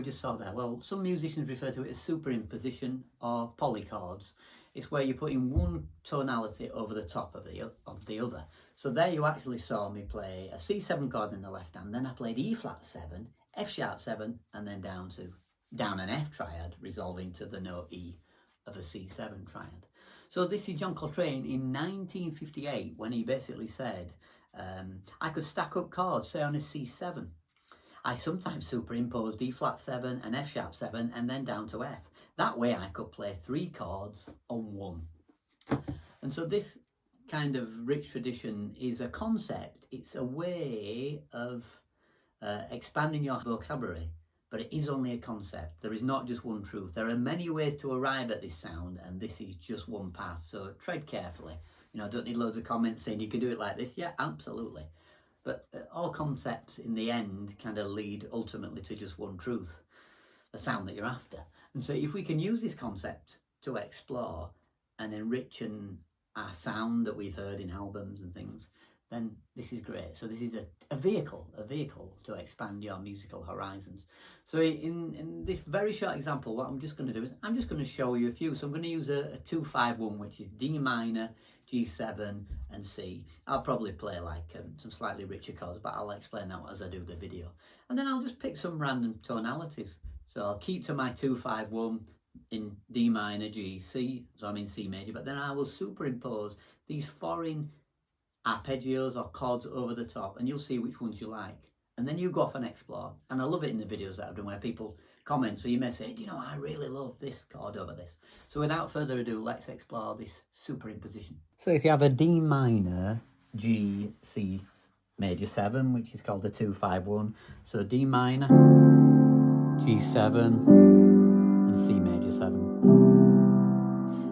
just saw there? Well, some musicians refer to it as superimposition or polychords. It's where you're putting one tonality over the top of the other. So there you actually saw me play a C7 chord in the left hand, then I played E flat 7, F sharp 7, and then down an F triad, resolving to the note E of a C7 triad. So this is John Coltrane in 1958, when he basically said, I could stack up chords, say on a C7. I sometimes superimposed E flat 7 and F sharp 7 and then down to F. That way I could play 3 chords on one. And so this kind of rich tradition is a concept. It's a way of expanding your vocabulary, but it is only a concept. There is not just one truth. There are many ways to arrive at this sound, and this is just one path. So tread carefully. You know, I don't need loads of comments saying you can do it like this. Yeah, absolutely. But all concepts in the end kind of lead ultimately to just one truth, a sound that you're after. And so if we can use this concept to explore and enrich our sound that we've heard in albums and things, then this is great. So this is a vehicle to expand your musical horizons. So in this very short example, what I'm just going to do is I'm just going to show you a few. So I'm going to use a 2-5-1, which is D minor, G7 and C. I'll probably play like some slightly richer chords, but I'll explain that as I do the video. And then I'll just pick some random tonalities. So I'll keep to my 2-5-1 in D minor, G, C, so I'm in C major, but then I will superimpose these foreign arpeggios or chords over the top, and you'll see which ones you like. And then you go off and explore. And I love it in the videos that I've done where people comment. So you may say, do you know, I really love this chord over this. So without further ado, let's explore this superimposition. So if you have a D minor, G, C major 7, which is called the 2-5-1. So D minor, G7, and C major 7.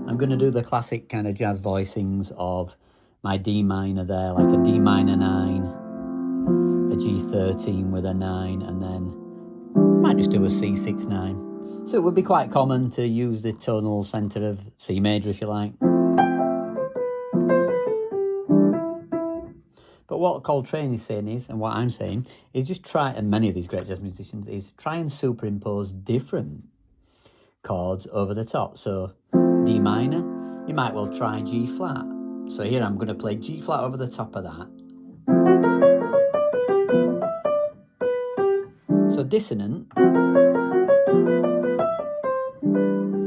I'm going to do the classic kind of jazz voicings of my D minor there, like a D minor 9, a G13 with a 9, and then I might just do a C6 9. So it would be quite common to use the tonal centre of C major if you like. But what Coltrane is saying is, and what I'm saying, is just try, and many of these great jazz musicians, is try and superimpose different chords over the top. So D minor, you might well try G flat. So here I'm going to play G flat over the top of that. So dissonant.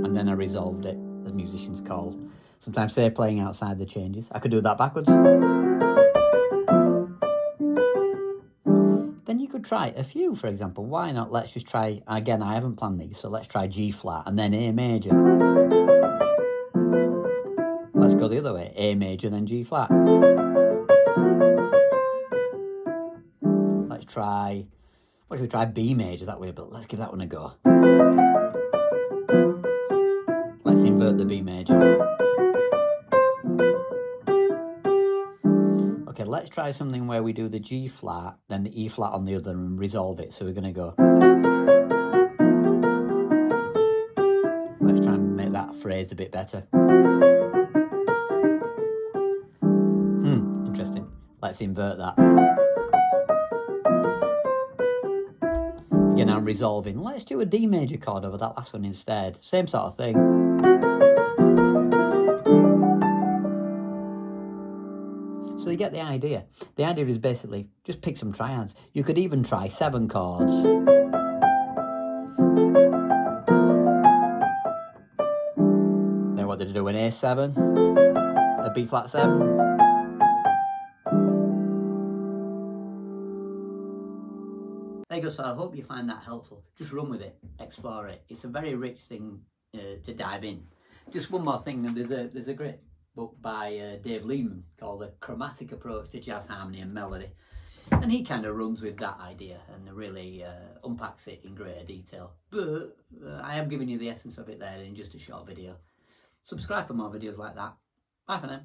And then I resolved it, as musicians call. Sometimes say playing outside the changes. I could do that backwards. Then you could try a few, for example. Why not? Let's just try, again, I haven't planned these, so let's try G flat and then A major. Let's go the other way, A major, then G flat. Let's try, what should we try? B major that way, but let's give that one a go. Let's invert the B major. Okay, let's try something where we do the G flat, then the E flat on the other and resolve it. So we're going to go. Let's try and make that phrased a bit better. Interesting. Let's invert that. Again, I'm resolving. Let's do a D major chord over that last one instead. Same sort of thing. So you get the idea. The idea is basically just pick some triads. You could even try 7 chords. Then what did I do? An A7, a B flat 7. There you go. So I hope you find that helpful. Just run with it, explore it. It's a very rich thing to dive in. Just one more thing, and there's a great book by Dave Lehman called A Chromatic Approach to Jazz Harmony and Melody, and he kind of runs with that idea and really unpacks it in greater detail, but I am giving you the essence of it there in just a short video. Subscribe for more videos like that. Bye for now.